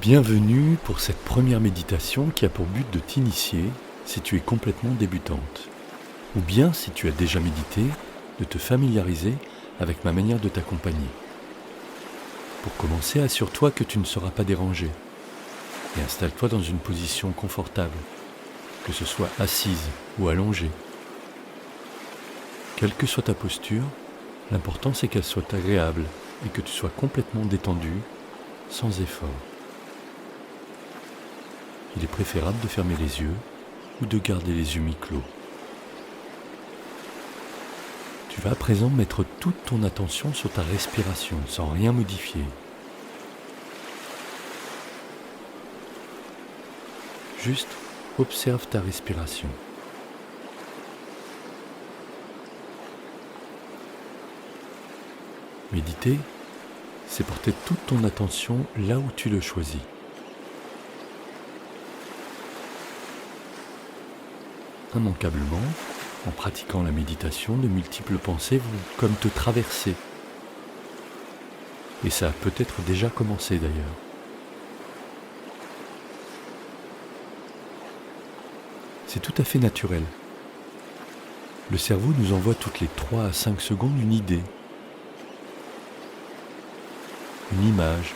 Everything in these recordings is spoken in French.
Bienvenue pour cette première méditation qui a pour but de t'initier si tu es complètement débutante. Ou bien, si tu as déjà médité, de te familiariser avec ma manière de t'accompagner. Pour commencer, assure-toi que tu ne seras pas dérangé et installe-toi dans une position confortable, que ce soit assise ou allongée. Quelle que soit ta posture, l'important c'est qu'elle soit agréable et que tu sois complètement détendu, sans effort. Il est préférable de fermer les yeux ou de garder les yeux mi-clos. Tu vas à présent mettre toute ton attention sur ta respiration sans rien modifier. Juste observe ta respiration. Méditer, c'est porter toute ton attention là où tu le choisis. Immanquablement, en pratiquant la méditation, de multiples pensées vont comme te traverser. Et ça a peut-être déjà commencé d'ailleurs. C'est tout à fait naturel. Le cerveau nous envoie toutes les 3 à 5 secondes une idée, une image,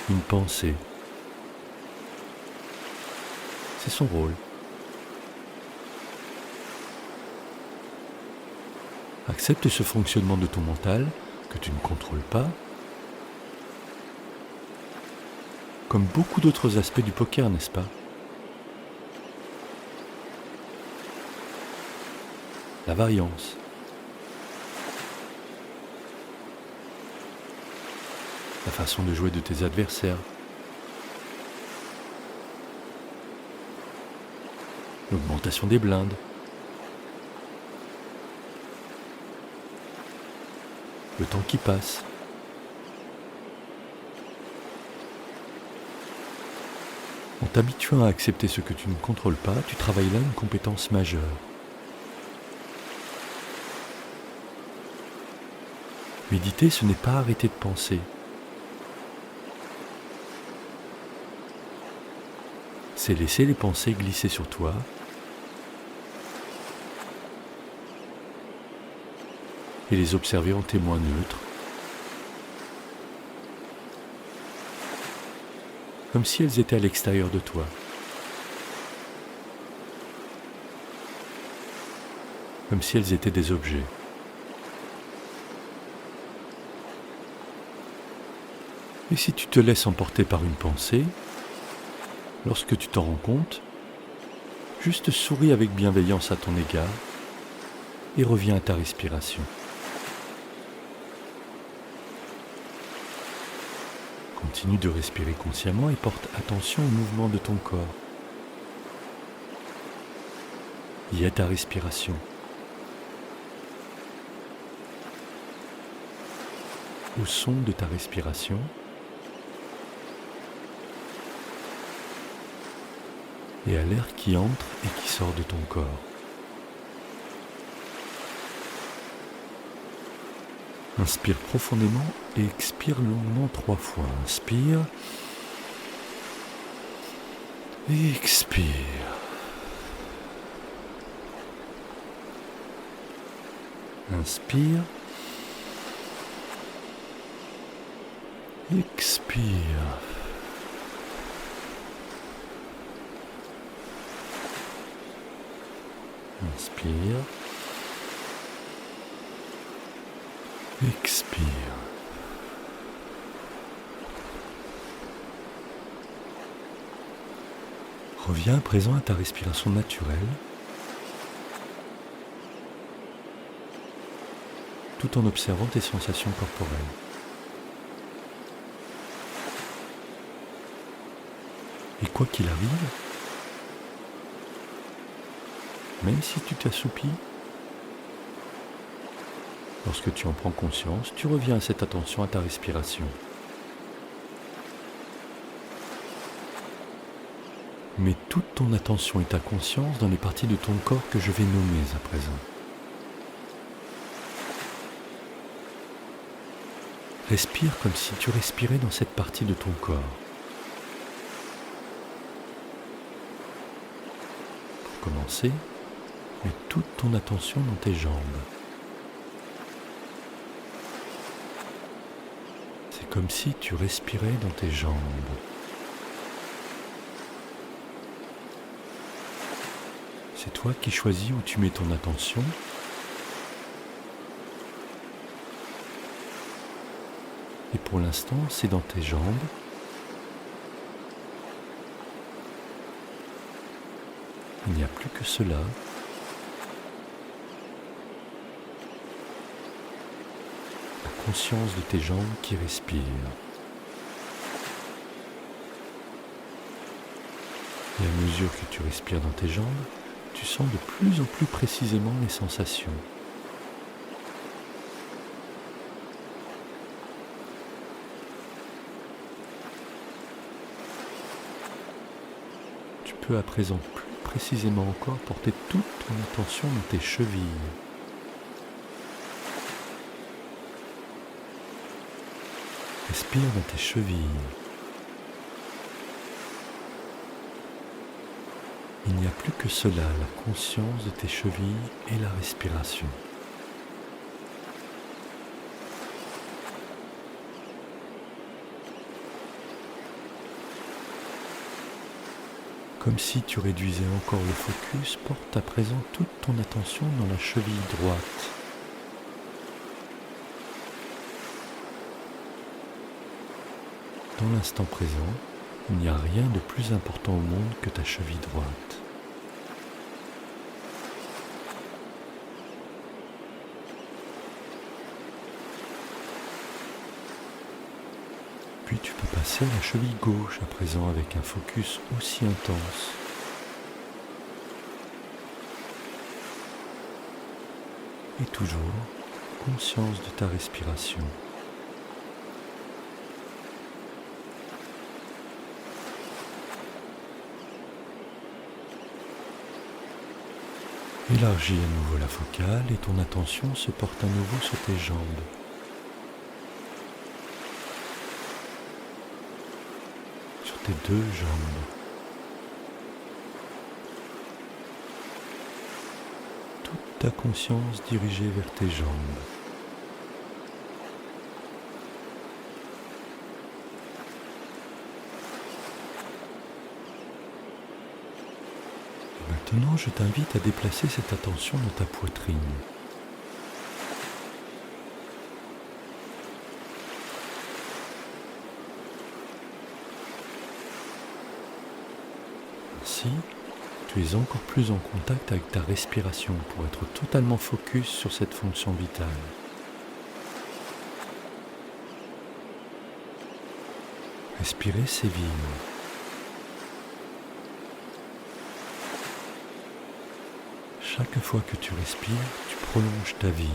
une pensée. C'est son rôle. Accepte ce fonctionnement de ton mental que tu ne contrôles pas, comme beaucoup d'autres aspects du poker, n'est-ce pas? La variance, la façon de jouer de tes adversaires, l'augmentation des blindes, le temps qui passe. En t'habituant à accepter ce que tu ne contrôles pas, tu travailles là une compétence majeure. Méditer, ce n'est pas arrêter de penser. C'est laisser les pensées glisser sur toi et les observer en témoin neutre, comme si elles étaient à l'extérieur de toi. Comme si elles étaient des objets. Et si tu te laisses emporter par une pensée, lorsque tu t'en rends compte, juste souris avec bienveillance à ton égard et reviens à ta respiration. Continue de respirer consciemment et porte attention au mouvement de ton corps. Y est ta respiration. Au son de ta respiration, et à l'air qui entre et qui sort de ton corps. Inspire profondément et expire longuement 3 fois. Inspire. Et expire. Inspire. Expire. Inspire. Expire. Reviens à présent à ta respiration naturelle, tout en observant tes sensations corporelles. Et quoi qu'il arrive, même si tu t'assoupis, lorsque tu en prends conscience, tu reviens à cette attention à ta respiration. Mets toute ton attention et ta conscience dans les parties de ton corps que je vais nommer à présent. Respire comme si tu respirais dans cette partie de ton corps. Pour commencer, mets toute ton attention dans tes jambes. C'est comme si tu respirais dans tes jambes. C'est toi qui choisis où tu mets ton attention. Et pour l'instant, c'est dans tes jambes. Il n'y a plus que cela. La conscience de tes jambes qui respirent. Et à mesure que tu respires dans tes jambes, tu sens de plus en plus précisément les sensations. Tu peux à présent plus précisément encore porter toute ton attention dans tes chevilles. Respire dans tes chevilles. Il n'y a plus que cela, la conscience de tes chevilles et la respiration. Comme si tu réduisais encore le focus, porte à présent toute ton attention dans la cheville droite. Dans l'instant présent, il n'y a rien de plus important au monde que ta cheville droite. Puis tu peux passer à la cheville gauche à présent avec un focus aussi intense. Et toujours conscience de ta respiration. Élargis à nouveau la focale et ton attention se porte à nouveau sur tes jambes. Sur tes deux jambes. Toute ta conscience dirigée vers tes jambes. Maintenant, je t'invite à déplacer cette attention dans ta poitrine. Ainsi, tu es encore plus en contact avec ta respiration pour être totalement focus sur cette fonction vitale. Respirer, c'est vivre. Chaque fois que tu respires, tu prolonges ta vie.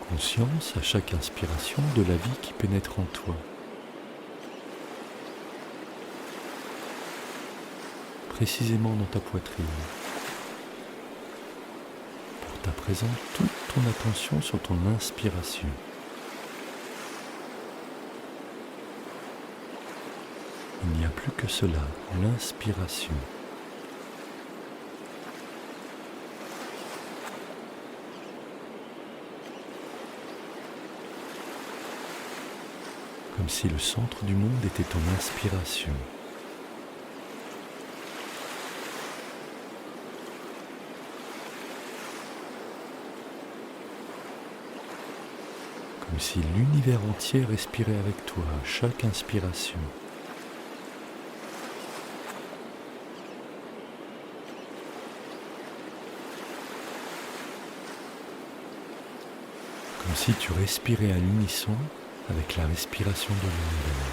Conscience à chaque inspiration de la vie qui pénètre en toi. Précisément dans ta poitrine. Porte à présent toute ton attention sur ton inspiration. Il n'y a plus que cela, l'inspiration. Comme si le centre du monde était ton inspiration. Comme si l'univers entier respirait avec toi à chaque inspiration. Comme si tu respirais à l'unisson avec la respiration de l'univers.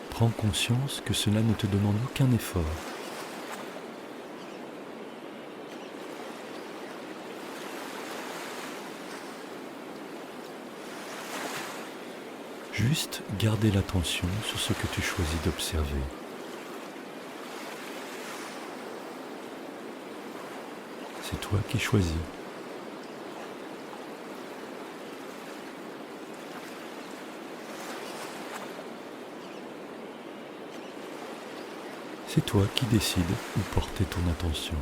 Prends conscience que cela ne te demande aucun effort. Juste garder l'attention sur ce que tu choisis d'observer. C'est toi qui choisis. C'est toi qui décides où porter ton attention.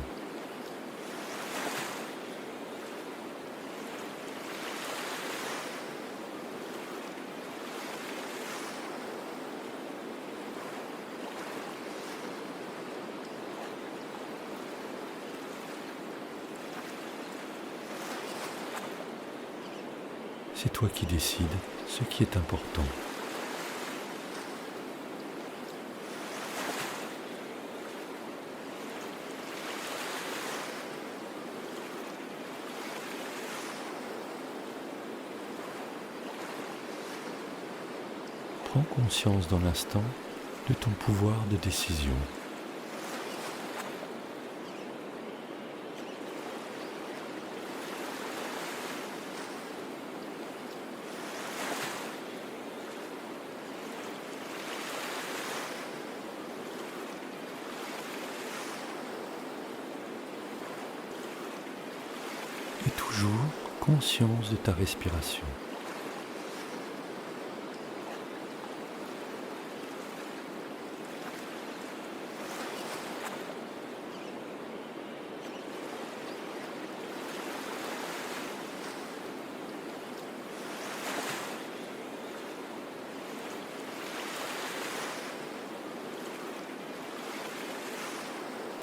C'est toi qui décides ce qui est important. Prends conscience dans l'instant de ton pouvoir de décision. Et toujours conscience de ta respiration.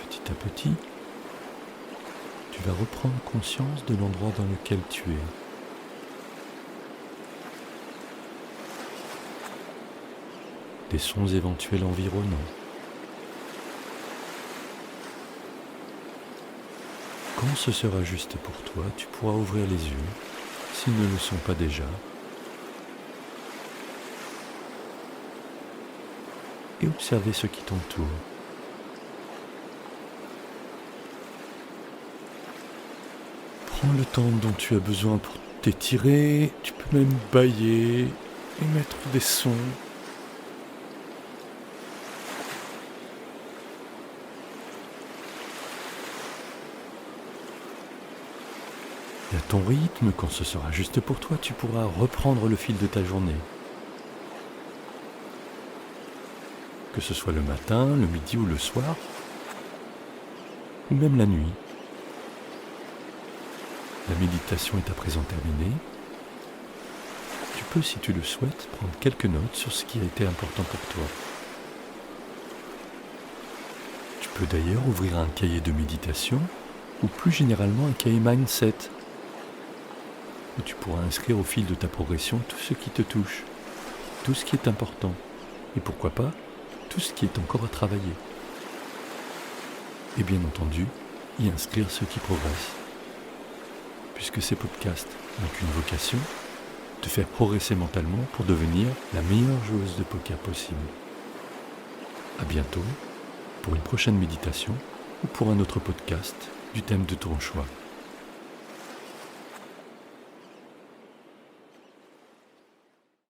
Petit à petit, tu vas reprendre conscience de l'endroit dans lequel tu es. Des sons éventuels environnants. Quand ce sera juste pour toi, tu pourras ouvrir les yeux, s'ils ne le sont pas déjà, et observer ce qui t'entoure. Prends le temps dont tu as besoin pour t'étirer, tu peux même bâiller, émettre des sons. Et à ton rythme, quand ce sera juste pour toi, tu pourras reprendre le fil de ta journée. Que ce soit le matin, le midi ou le soir, ou même la nuit. La méditation est à présent terminée. Tu peux, si tu le souhaites, prendre quelques notes sur ce qui a été important pour toi. Tu peux d'ailleurs ouvrir un cahier de méditation ou plus généralement un cahier mindset où tu pourras inscrire au fil de ta progression tout ce qui te touche, tout ce qui est important et pourquoi pas tout ce qui est encore à travailler. Et bien entendu, y inscrire ceux qui progressent. Puisque ces podcasts n'ont qu'une vocation, te faire progresser mentalement pour devenir la meilleure joueuse de poker possible. À bientôt pour une prochaine méditation ou pour un autre podcast du thème de ton choix.